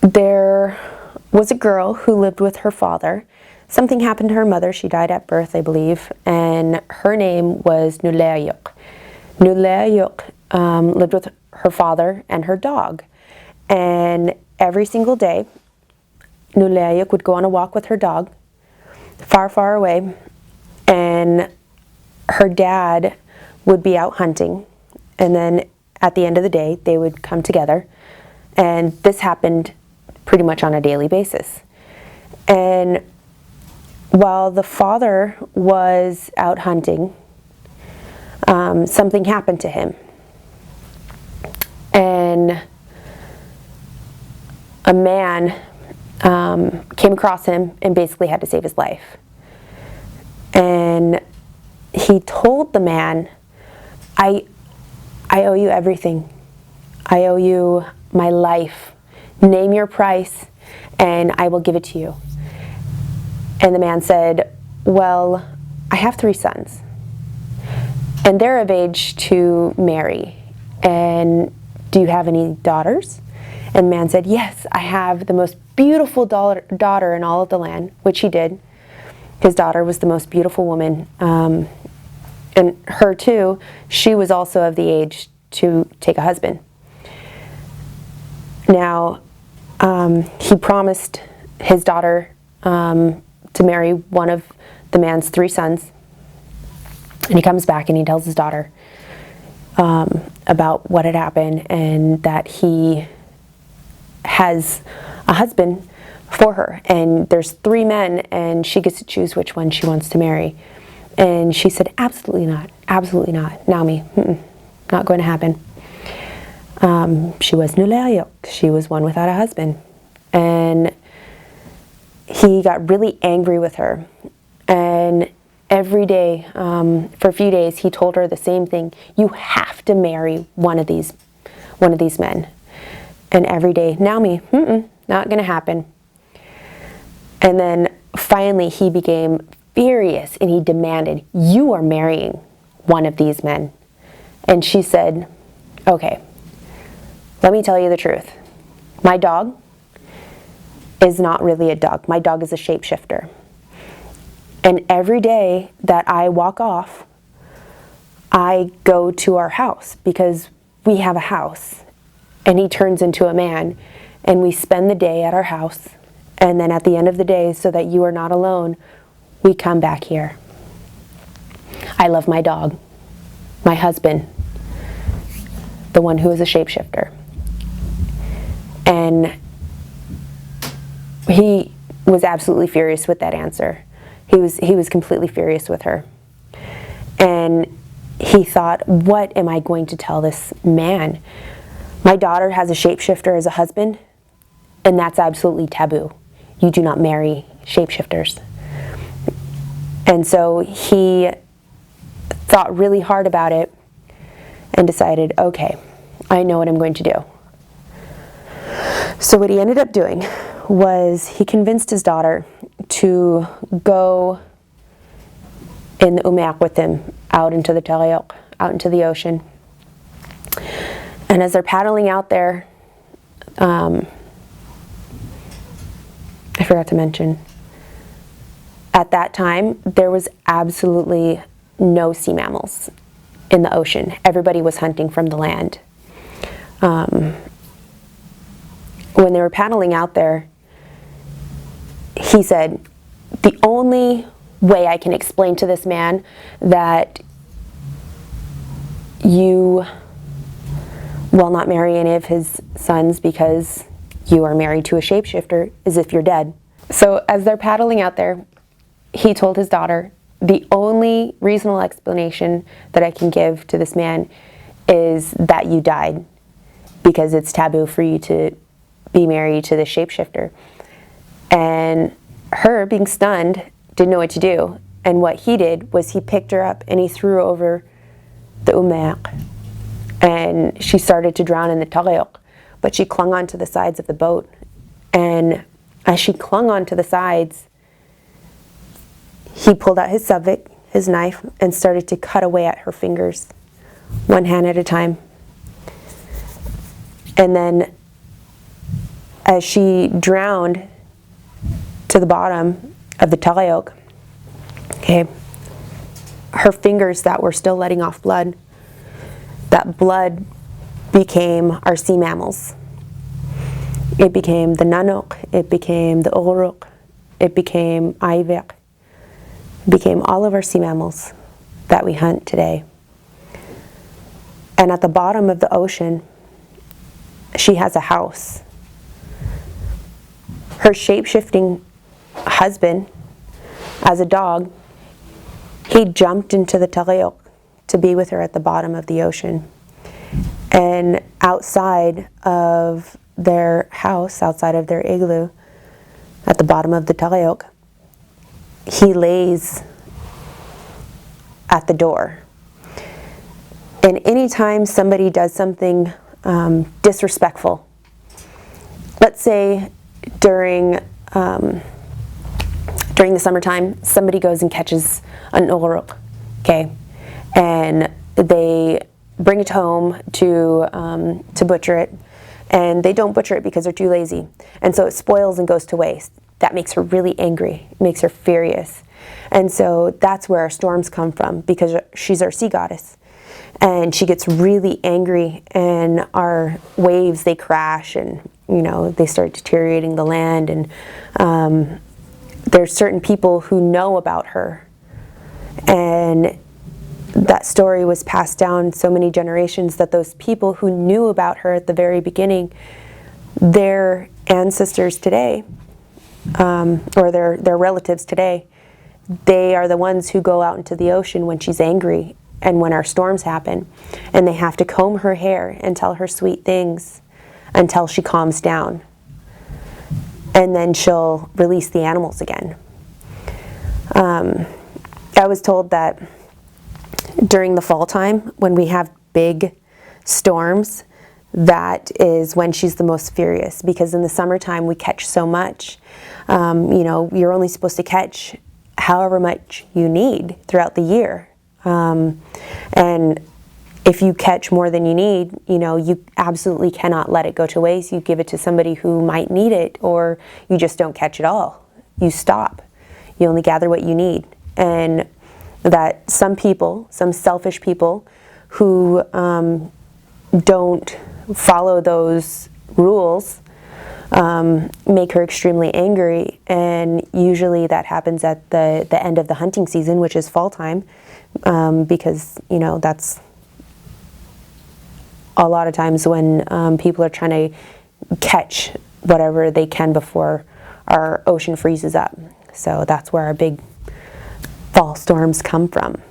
there was a girl who lived with her father. Something happened to her mother. She died at birth, I believe, and her name was Nulayuk. Nulayuk lived with her father and her dog, and every single day, Nulayuk would go on a walk with her dog, far, far away, and her dad would be out hunting, and then at the end of the day, they would come together, and this happened pretty much on a daily basis. And while the father was out hunting, something happened to him, and a man came across him and basically had to save his life. And he told the man, I owe you everything. I owe you my life. Name your price and I will give it to you. And the man said, well, I have 3 sons and they're of age to marry. And do you have any daughters? And the man said, yes, I have the most beautiful daughter in all of the land, which he did. His daughter was the most beautiful woman. And her too, she was also of the age to take a husband. Now, he promised his daughter to marry one of the man's 3 sons. And he comes back and he tells his daughter about what had happened and that he has a husband for her. And there's 3 men and she gets to choose which one she wants to marry. And she said, absolutely not, Naomi, not going to happen. She was Nulayuk. She was one without a husband. And he got really angry with her. And every day, for a few days, he told her the same thing. You have to marry one of these men. And every day, Naomi, not going to happen. And then finally he became furious and he demanded, you are marrying one of these men. And she said, okay, let me tell you the truth. My dog is not really a dog. My dog is a shapeshifter. And every day that I walk off, I go to our house because we have a house. And he turns into a man. And we spend the day at our house. And then at the end of the day, so that you are not alone, we come back here. I love my dog, my husband, the one who is a shapeshifter. And he was absolutely furious with that answer. He was completely furious with her. And he thought, what am I going to tell this man? My daughter has a shapeshifter as a husband, and that's absolutely taboo. You do not marry shapeshifters. And so he thought really hard about it and decided, okay, I know what I'm going to do. So what he ended up doing was he convinced his daughter to go in the umak with him out into the Tarayok, out into the ocean. And as they're paddling out there, I forgot to mention, at that time, there was absolutely no sea mammals in the ocean. Everybody was hunting from the land. When they were paddling out there, he said, the only way I can explain to this man that you will not marry any of his sons because you are married to a shapeshifter is if you're dead. So as they're paddling out there, he told his daughter, the only reasonable explanation that I can give to this man is that you died because it's taboo for you to be married to the shapeshifter. And her, being stunned, didn't know what to do. And what he did was he picked her up and he threw her over the umak. And she started to drown in the Tarayok. But she clung onto the sides of the boat. And as she clung onto the sides, he pulled out his savik, his knife, and started to cut away at her fingers, one hand at a time. And then as she drowned to the bottom of the Harcharek, okay, her fingers that were still letting off blood, that blood became our sea mammals. It became the nanok, it became the orok, it became ivek, it became all of our sea mammals that we hunt today. And at the bottom of the ocean, she has a house. Her shape-shifting husband, as a dog, he jumped into the Harcharek to be with her at the bottom of the ocean. And outside of their house, outside of their igloo, at the bottom of the Harcharek, he lays at the door. And anytime somebody does something disrespectful, let's say during the summertime, somebody goes and catches an orok, okay, and they bring it home to butcher it, and they don't butcher it because they're too lazy, and so it spoils and goes to waste. That makes her really angry, it makes her furious. And so that's where our storms come from, because she's our sea goddess. And she gets really angry, and our waves, they crash, and they start deteriorating the land. And there's certain people who know about her, and that story was passed down so many generations that those people who knew about her at the very beginning, their ancestors today, or their relatives today, they are the ones who go out into the ocean when she's angry and when our storms happen, and they have to comb her hair and tell her sweet things until she calms down, and then she'll release the animals again. I was told that during the fall time, when we have big storms, that is when she's the most furious, because in the summertime we catch so much. You're only supposed to catch however much you need throughout the year. And if you catch more than you need, you absolutely cannot let it go to waste. You give it to somebody who might need it, or you just don't catch it all. You stop. You only gather what you need. And that some people, some selfish people who don't follow those rules, make her extremely angry, and usually that happens at the end of the hunting season, which is fall time, because that's a lot of times when people are trying to catch whatever they can before our ocean freezes up. So that's where our big fall storms come from.